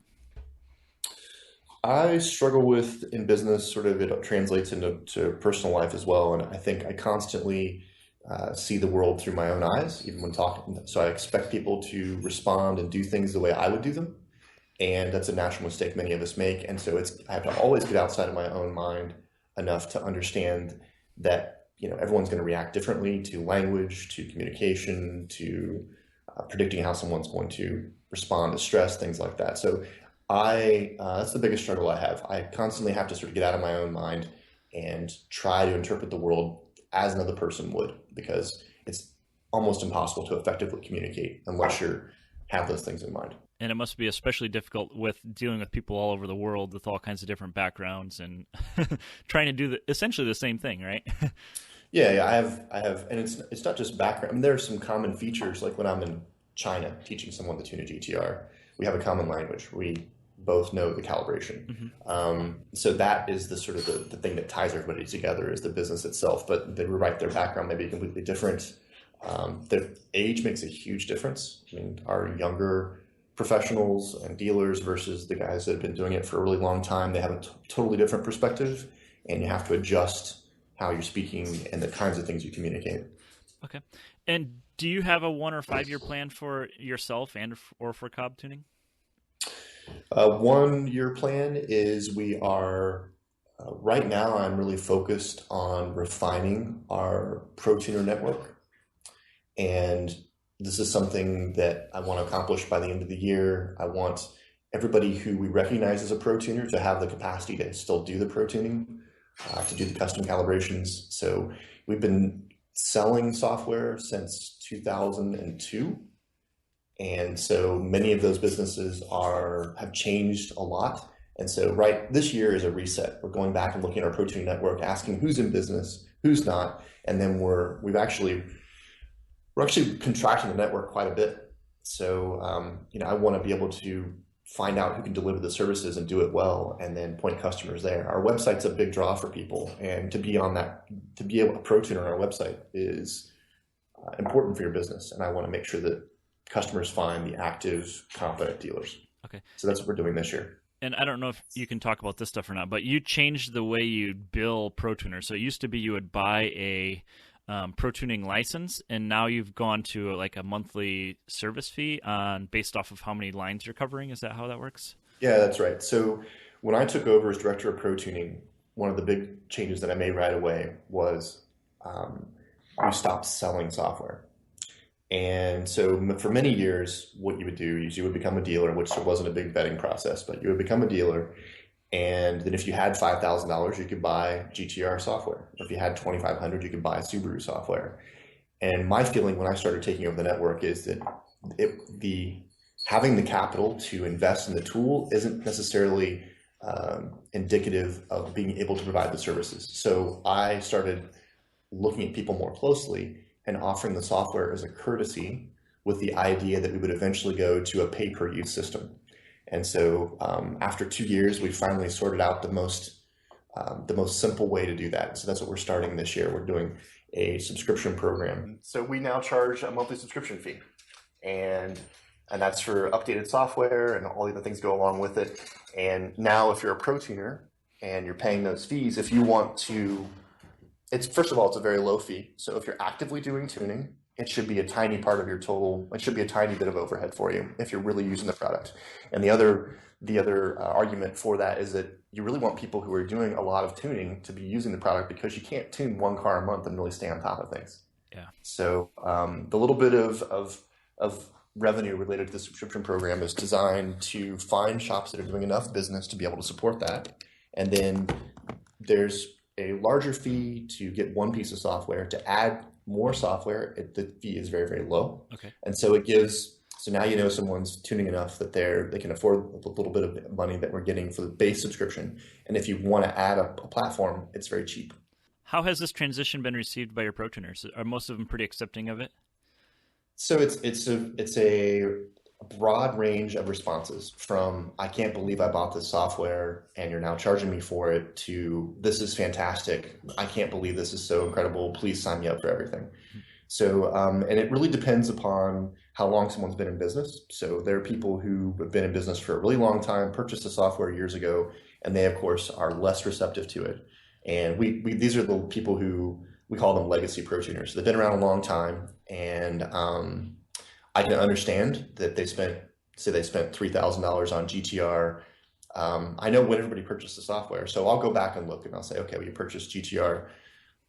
I struggle with in business, sort of it translates into personal life as well, and I think I constantly see the world through my own eyes, even when talking. So I expect people to respond and do things the way I would do them, and that's a natural mistake many of us make. And so I have to always get outside of my own mind enough to understand that everyone's going to react differently to language, to communication, to predicting how someone's going to respond to stress, things like that. So that's the biggest struggle I have. I constantly have to sort of get out of my own mind and try to interpret the world as another person would, because it's almost impossible to effectively communicate unless you have those things in mind. And it must be especially difficult with dealing with people all over the world with all kinds of different backgrounds and trying to do essentially the same thing, right? Yeah, I have, and it's not just background. I mean, there are some common features, like when I'm in China teaching someone to tune a GTR, we have a common language. We both know the calibration. So that is the sort of the thing that ties everybody together is the business itself, but their background may be completely different. Their age makes a huge difference. I mean, our younger professionals and dealers versus the guys that have been doing it for a really long time, they have a totally different perspective, and you have to adjust how you're speaking and the kinds of things you communicate. Okay. And do you have a 1 or 5 year plan for yourself or for Cobb Tuning? 1 year plan is we are right now I'm really focused on refining our Pro Tuner network. And this is something that I want to accomplish by the end of the year. I want everybody who we recognize as a Pro Tuner to have the capacity to still do the Pro Tuning, to do the custom calibrations. So we've been selling software since 2002. And so many of those businesses have changed a lot. And so this year is a reset. We're going back and looking at our Pro Tuning network, asking who's in business, who's not. And then we're actually contracting the network quite a bit. So, I want to be able to find out who can deliver the services and do it well, and then point customers there. Our website's a big draw for people, and to be able to Pro Tuner on our website is important for your business. And I want to make sure that customers find the active, competent dealers. Okay. So that's what we're doing this year. And I don't know if you can talk about this stuff or not, but you changed the way you bill Pro Tuner. So it used to be you would buy a Pro Tuning license, and now you've gone to like a monthly service fee based off of how many lines you're covering. Is that how that works? Yeah, that's right. So when I took over as director of Pro Tuning, one of the big changes that I made right away was we stopped selling software. And so for many years, what you would do is you would become a dealer, which wasn't a big vetting process, but you would become a dealer. And then if you had $5,000, you could buy GTR software. If you had $2,500, you could buy Subaru software. And my feeling when I started taking over the network is that having the capital to invest in the tool isn't necessarily indicative of being able to provide the services. So I started looking at people more closely and offering the software as a courtesy with the idea that we would eventually go to a pay-per-use system. And so after 2 years, we finally sorted out the most simple way to do that. So that's what we're starting this year. We're doing a subscription program. So we now charge a monthly subscription fee. And that's for updated software and all the other things go along with it. And now if you're a Pro Tuner and you're paying those fees, if you want to, first of all, it's a very low fee. So if you're actively doing tuning, it should be a tiny part of your total. It should be a tiny bit of overhead for you if you're really using the product. And the other argument for that is that you really want people who are doing a lot of tuning to be using the product, because you can't tune 1 car a month and really stay on top of things. Yeah. So the little bit of revenue related to the subscription program is designed to find shops that are doing enough business to be able to support that. And then there's a larger fee to get one piece of software. To add more software, the fee is very, very low. Okay. And so so now you know someone's tuning enough that they can afford a little bit of money that we're getting for the base subscription. And if you want to add a platform, it's very cheap. How has this transition been received by your Pro Tuners? Are most of them pretty accepting of it? So it's a broad range of responses, from "I can't believe I bought this software and you're now charging me for it" to "This is fantastic. I can't believe this is so incredible. Please sign me up for everything." So and it really depends upon how long someone's been in business. So there are people who have been in business for a really long time, purchased the software years ago, and they of course are less receptive to it. And these are the people who we call them legacy Pro Tuners. They've been around a long time, and I can understand that they spent $3,000 on GTR. I know when everybody purchased the software, so I'll go back and look and I'll say, okay, well, you purchased GTR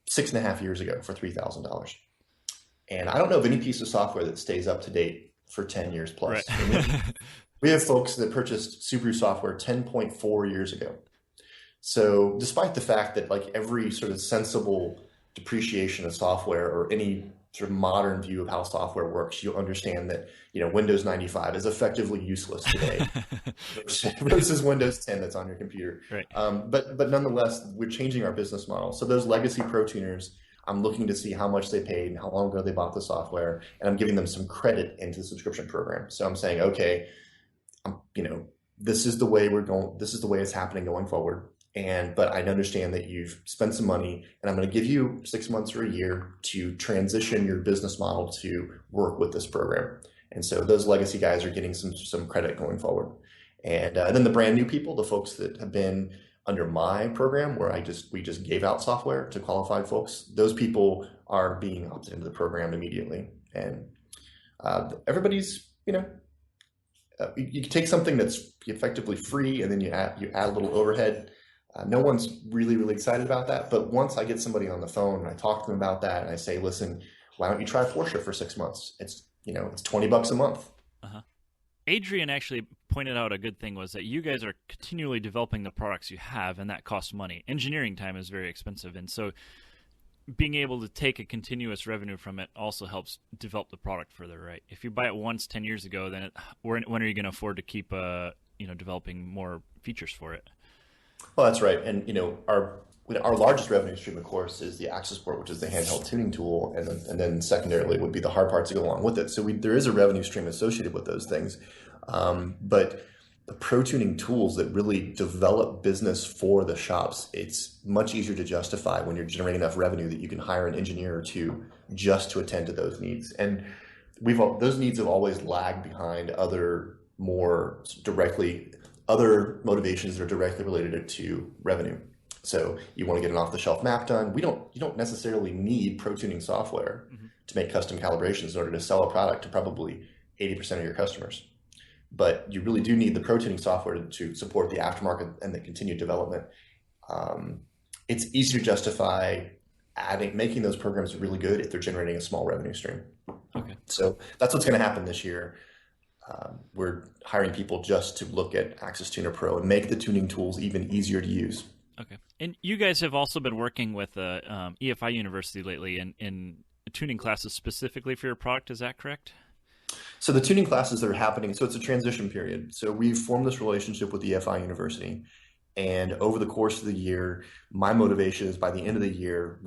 6.5 years ago for $3,000. And I don't know of any piece of software that stays up to date for 10 years plus. Right. We have folks that purchased Subaru software 10.4 years ago. So despite the fact that like every sort of sensible depreciation of software or any sort of modern view of how software works, you'll understand that, Windows 95 is effectively useless today versus Windows 10 that's on your computer. Right. But nonetheless, we're changing our business model. So those legacy Pro Tuners, I'm looking to see how much they paid and how long ago they bought the software, and I'm giving them some credit into the subscription program. So I'm saying, okay, this is the way we're going. This is the way it's happening going forward. But I understand that you've spent some money, and I'm going to give you 6 months or a year to transition your business model to work with this program. And so those legacy guys are getting some credit going forward. And then the brand new people, the folks that have been under my program, where we just gave out software to qualified folks, those people are being opted into the program immediately. And everybody's, you take something that's effectively free, and then you add a little overhead. No one's really excited about that. But once I get somebody on the phone and I talk to them about that, and I say, listen, why don't you try Porsche for 6 months? It's $20 a month. Uh-huh. Adrian actually pointed out a good thing was that you guys are continually developing the products you have, and that costs money. Engineering time is very expensive, and so being able to take a continuous revenue from it also helps develop the product further, right? If you buy it once 10 years ago, then when are you going to afford to keep developing more features for it? Well, that's right. And our largest revenue stream, of course, is the Access Port, which is the handheld tuning tool, and then secondarily would be the hard parts that go along with it. So there is a revenue stream associated with those things. But the pro tuning tools that really develop business for the shops, it's much easier to justify when you're generating enough revenue that you can hire an engineer or two just to attend to those needs. And those needs have always lagged behind other motivations that are directly related to revenue. So you want to get an off-the-shelf map done. You don't necessarily need pro tuning software to make custom calibrations in order to sell a product to probably 80% of your customers. But you really do need the pro tuning software to support the aftermarket and the continued development. It's easier to justify making those programs really good if they're generating a small revenue stream. Okay. So that's what's going to happen this year. We're hiring people just to look at Access Tuner Pro and make the tuning tools even easier to use. Okay. And you guys have also been working with EFI University lately in tuning classes specifically for your product. Is that correct? So the tuning classes that are happening, so it's a transition period. So we've formed this relationship with EFI University. And over the course of the year, my motivation is by the end of the year,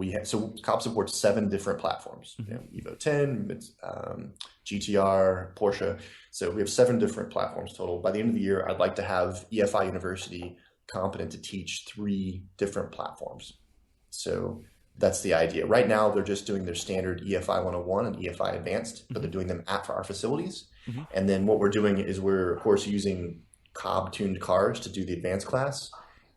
Cobb supports 7 different platforms, Evo 10, GTR, Porsche. So we have 7 different platforms total. By the end of the year, I'd like to have EFI University competent to teach 3 different platforms. So that's the idea. Right now, they're just doing their standard EFI 101 and EFI Advanced, but they're doing them at our facilities. And then what we're doing is we're, of course, using Cobb tuned cars to do the advanced class.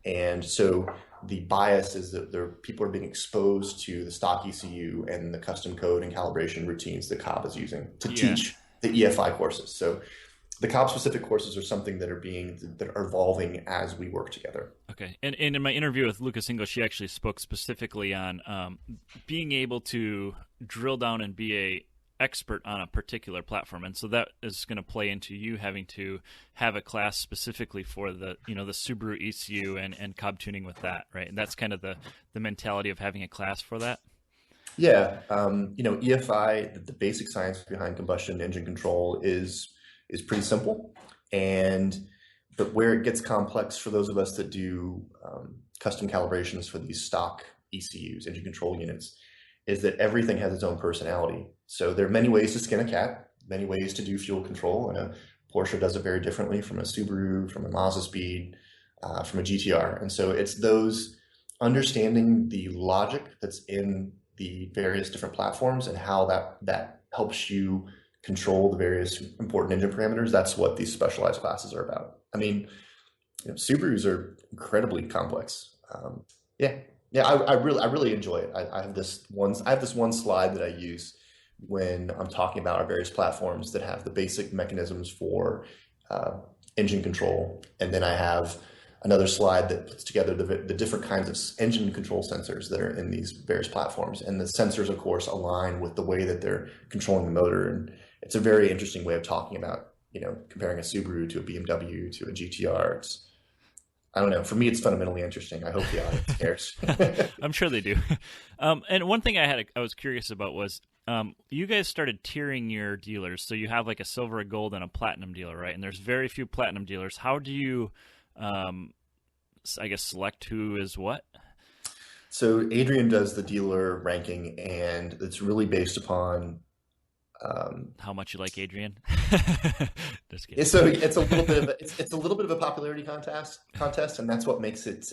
And so the bias is that people are being exposed to the stock ECU and the custom code and calibration routines that Cobb is using to teach the EFI courses. So the Cobb specific courses are something that are evolving as we work together. Okay. And in my interview with Lucas Ingo, she actually spoke specifically on being able to drill down and be a expert on a particular platform, and so that is going to play into you having to have a class specifically for the the Subaru ECU and Cobb tuning with that, right? And that's kind of the mentality of having a class for that. Yeah, EFI, the basic science behind combustion engine control is pretty simple, but where it gets complex for those of us that do custom calibrations for these stock ECUs, engine control units, is that everything has its own personality. So there are many ways to skin a cat, many ways to do fuel control, and a Porsche does it very differently from a Subaru, from a Mazda Speed, from a GTR. And so it's those understanding the logic that's in the various different platforms and how that helps you control the various important engine parameters. That's what these specialized classes are about. I mean, Subarus are incredibly complex. I really enjoy it. I have this one slide that I use when I'm talking about our various platforms that have the basic mechanisms for engine control, and then I have another slide that puts together the different kinds of engine control sensors that are in these various platforms, and the sensors, of course, align with the way that they're controlling the motor. And it's a very interesting way of talking about comparing a Subaru to a BMW to a GTR. I don't know. For me, it's fundamentally interesting. I hope the audience cares. I'm sure they do. And one thing I was curious about was you guys started tiering your dealers. So you have like a silver, a gold, and a platinum dealer, right? And there's very few platinum dealers. How do you, select who is what? So Adrian does the dealer ranking, and it's really based upon How much you like Adrian? Just kidding. So it's a little bit of it's a little bit of a popularity contest, and that's what makes it.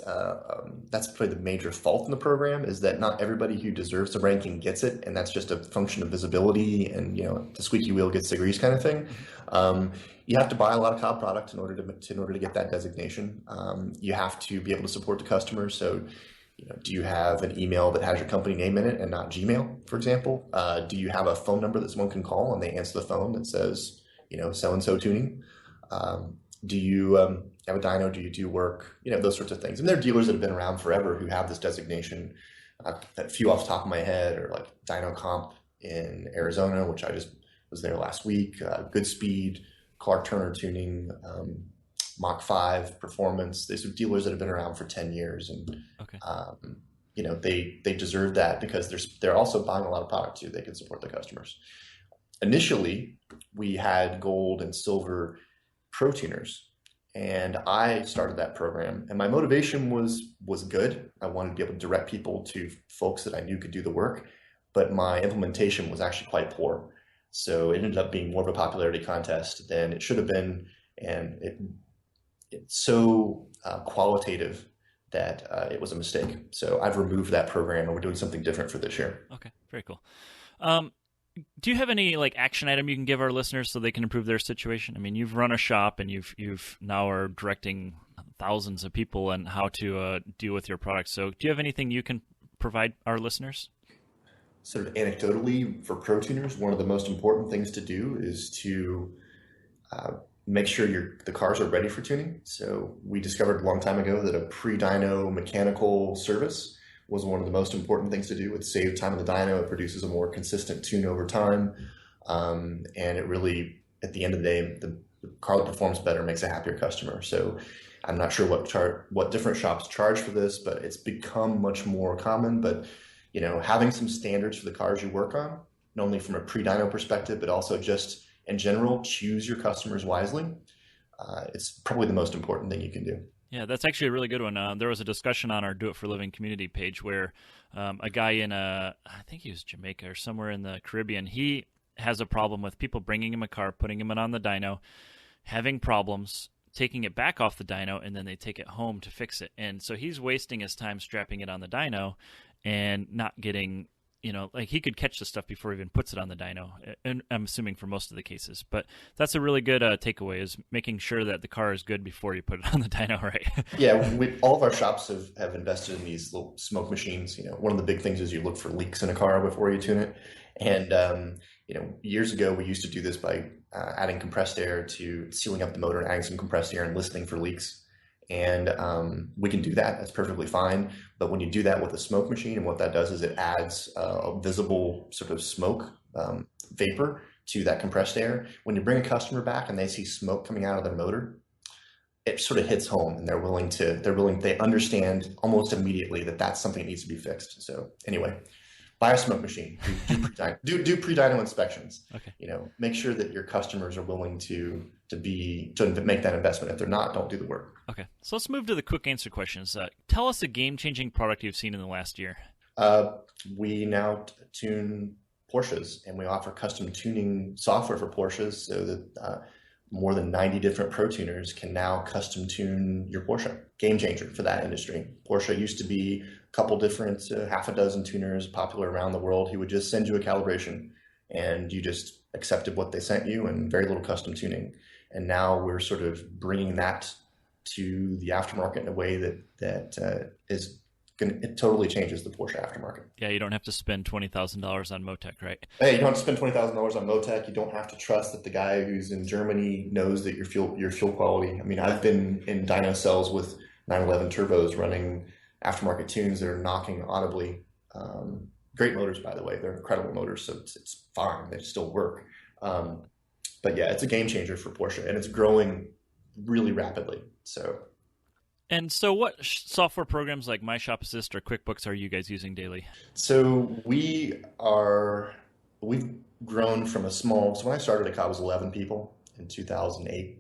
That's probably the major fault in the program, is that not everybody who deserves the ranking gets it, and that's just a function of visibility and, the squeaky wheel gets the grease kind of thing. You have to buy a lot of Cobb product in order to get that designation. You have to be able to support the customers. So, do you have an email that has your company name in it and not Gmail, for example? Do you have a phone number that someone can call and they answer the phone that says, so-and-so tuning? Do you have a dyno? Do you do work? Those sorts of things. And there are dealers that have been around forever who have this designation. A few off the top of my head are like Dyno Comp in Arizona, which I just was there last week. Good Speed, Clark Turner Tuning, Mach 5 Performance. These are dealers that have been around for 10 years. And, okay. They deserve that because they're also buying a lot of product too. They can support the customers. Initially, we had gold and silver pro tuners, and I started that program, and my motivation was good. I wanted to be able to direct people to folks that I knew could do the work, but my implementation was actually quite poor. So it ended up being more of a popularity contest than it should have been, and it's so qualitative that it was a mistake. So I've removed that program, and we're doing something different for this year. Okay, very cool. Do you have any action item you can give our listeners so they can improve their situation? I mean, you've run a shop and you've now are directing thousands of people on how to deal with your product. So do you have anything you can provide our listeners? Sort of anecdotally, for pro tuners, one of the most important things to do is to make sure the cars are ready for tuning. So we discovered a long time ago that a pre-dyno mechanical service was one of the most important things to do. It saves time on the dyno. It produces a more consistent tune over time. And it really, at the end of the day, the car that performs better makes a happier customer. So I'm not sure what different shops charge for this, but it's become much more common. But having some standards for the cars you work on, not only from a pre-dyno perspective, but also just in general, choose your customers wisely. It's probably the most important thing you can do. Yeah, that's actually a really good one. There was a discussion on our Do It for Living community page where a guy in I think he was Jamaica or somewhere in the Caribbean, he has a problem with people bringing him a car, putting him on the dyno, having problems, taking it back off the dyno, and then they take it home to fix it. And so he's wasting his time strapping it on the dyno and not getting, he could catch the stuff before he even puts it on the dyno, and I'm assuming for most of the cases. But that's a really good takeaway, is making sure that the car is good before you put it on the dyno, right? Yeah, all of our shops have invested in these little smoke machines. One of the big things is you look for leaks in a car before you tune it. And, years ago, we used to do this by adding compressed air to sealing up the motor and adding some compressed air and listening for leaks. And we can do that. That's perfectly fine. But when you do that with a smoke machine, and what that does is it adds a visible sort of smoke vapor to that compressed air. When you bring a customer back and they see smoke coming out of their motor, it sort of hits home, and they understand almost immediately that that's something that needs to be fixed. So anyway, buy a smoke machine. Do pre-dyno inspections. Okay. Make sure that your customers are willing to make that investment. If they're not, don't do the work. Okay. So let's move to the quick answer questions. Tell us a game-changing product you've seen in the last year. We now tune Porsches, and we offer custom tuning software for Porsches so that more than 90 different pro tuners can now custom tune your Porsche. Game changer for that industry. Porsche used to be a couple different, half a dozen tuners popular around the world who would just send you a calibration, and you just accepted what they sent you and very little custom tuning. And now we're sort of bringing that to the aftermarket in a way that it totally changes the Porsche aftermarket. Yeah, you don't have to spend $20,000 on Motec, right? Hey, you don't have to spend $20,000 on Motec. You don't have to trust that the guy who's in Germany knows that your fuel quality. I mean, I've been in dyno cells with 911 turbos running aftermarket tunes that are knocking audibly. Great motors, by the way. They're incredible motors, so it's fine. They still work. But yeah, it's a game changer for Porsche, and it's growing really rapidly. And so what software programs like My Shop Assist or QuickBooks are you guys using daily? So we've grown from so when I started at Cobb, it was 11 people in 2008,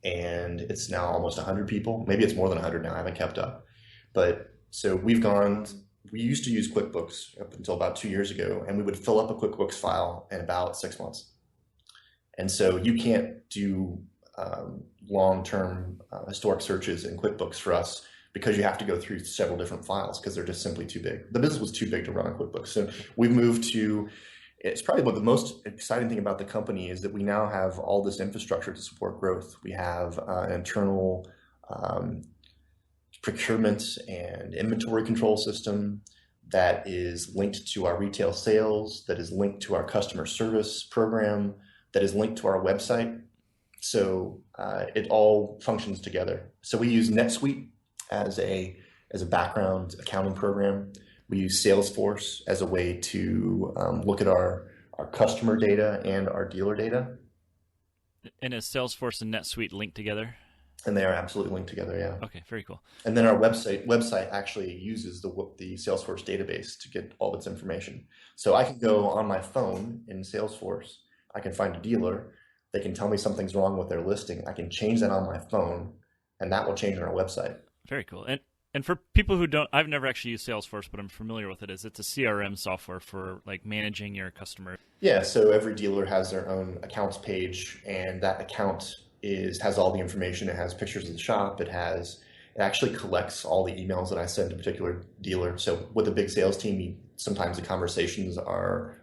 and it's now almost 100 people. Maybe it's more than 100 now. I haven't kept up. But so we've gone we used to use QuickBooks up until about 2 years ago, and we would fill up a QuickBooks file in about 6 months. And so you can't do long-term historic searches in QuickBooks for us because you have to go through several different files because they're just simply too big. The business was too big to run on QuickBooks. So we've moved to, it's probably what the most exciting thing about the company is that we now have all this infrastructure to support growth. We have an internal procurement and inventory control system that is linked to our retail sales, that is linked to our customer service program, that is linked to our website. So it all functions together. So we use NetSuite as a background accounting program. We use Salesforce as a way to look at our customer data and our dealer data. And is Salesforce and NetSuite linked together? And they are absolutely linked together, yeah. Okay, very cool. And then our website actually uses the Salesforce database to get all of its information. So I can go on my phone in Salesforce, I can find a dealer, they can tell me something's wrong with their listing. I can change that on my phone, and that will change on our website. Very cool. And for people who don't, I've never actually used Salesforce, but I'm familiar with it. It's a CRM software for like managing your customer. Yeah, so every dealer has their own accounts page, and that account has all the information. It has pictures of the shop. It actually collects all the emails that I send to a particular dealer. So with a big sales team, sometimes the conversations are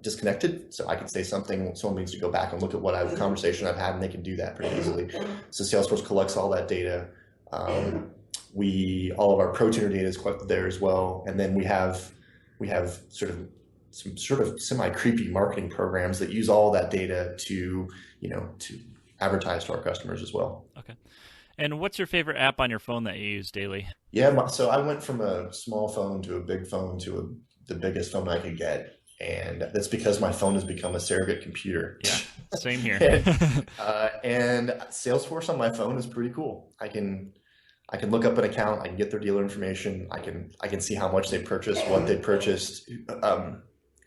disconnected. So I can say something, someone needs to go back and look at conversation I've had, and they can do that pretty easily. So Salesforce collects all that data. All of our pro tuner data is collected there as well. And then we have some sort of semi-creepy marketing programs that use all that data to advertise to our customers as well. Okay. And what's your favorite app on your phone that you use daily? Yeah, so I went from a small phone to a big phone to the biggest phone I could get. And that's because my phone has become a surrogate computer. Yeah, same here. And Salesforce on my phone is pretty cool. I can look up an account. I can get their dealer information. I can see how much they purchased, what they purchased,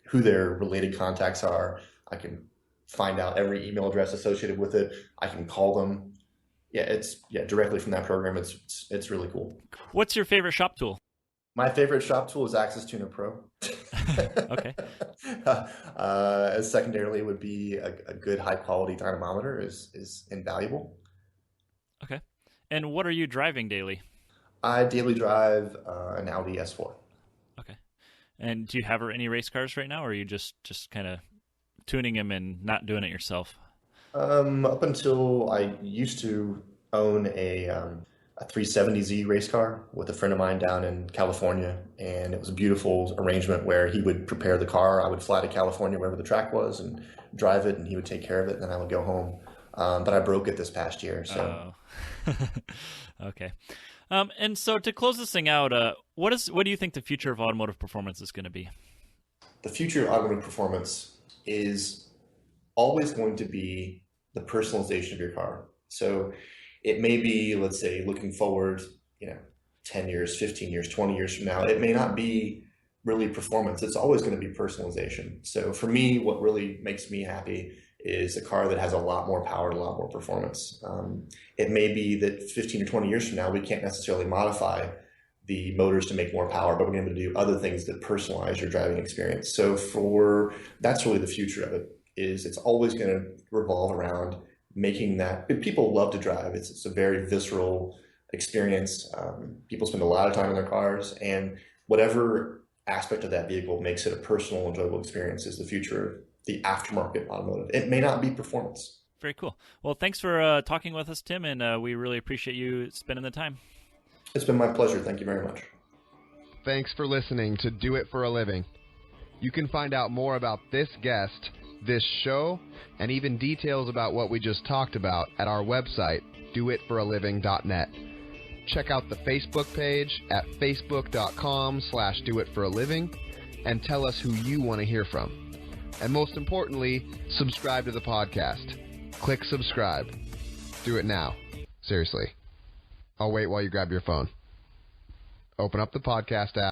who their related contacts are. I can find out every email address associated with it. I can call them. Directly from that program. It's really cool. What's your favorite shop tool? My favorite shop tool is Access Tuner Pro. Okay. Secondarily would be a good high quality dynamometer is invaluable. Okay. And what are you driving daily? I daily drive an Audi S4. Okay. And do you have any race cars right now, or are you just kind of tuning them and not doing it yourself? Up until I used to own a 370Z race car with a friend of mine down in California, and it was a beautiful arrangement where he would prepare the car. I would fly to California, wherever the track was, and drive it, and he would take care of it, and then I would go home. But I broke it this past year. So. Okay. And so to close this thing out, what do you think the future of automotive performance is going to be? The future of automotive performance is always going to be the personalization of your car. So it may be, let's say, looking forward, 10 years, 15 years, 20 years from now, it may not be really performance. It's always going to be personalization. So for me, what really makes me happy is a car that has a lot more power and a lot more performance. It may be that 15 or 20 years from now, we can't necessarily modify the motors to make more power, but we're going to do other things that personalize your driving experience. So that's really the future of it, is it's always going to revolve around making that. People love to drive. It's a very visceral experience. People spend a lot of time in their cars, and whatever aspect of that vehicle makes it a personal, enjoyable experience is the future of the aftermarket automotive. It may not be performance. Very cool. Well, thanks for talking with us, Tim, and we really appreciate you spending the time. It's been my pleasure. Thank you very much. Thanks for listening to Do It for a Living. You can find out more about this guest, this show, and even details about what we just talked about at our website, doitforaliving.net. Check out the Facebook page at facebook.com/doitforaliving and tell us who you want to hear from. And most importantly, subscribe to the podcast. Click subscribe. Do it now. Seriously. I'll wait while you grab your phone. Open up the podcast app.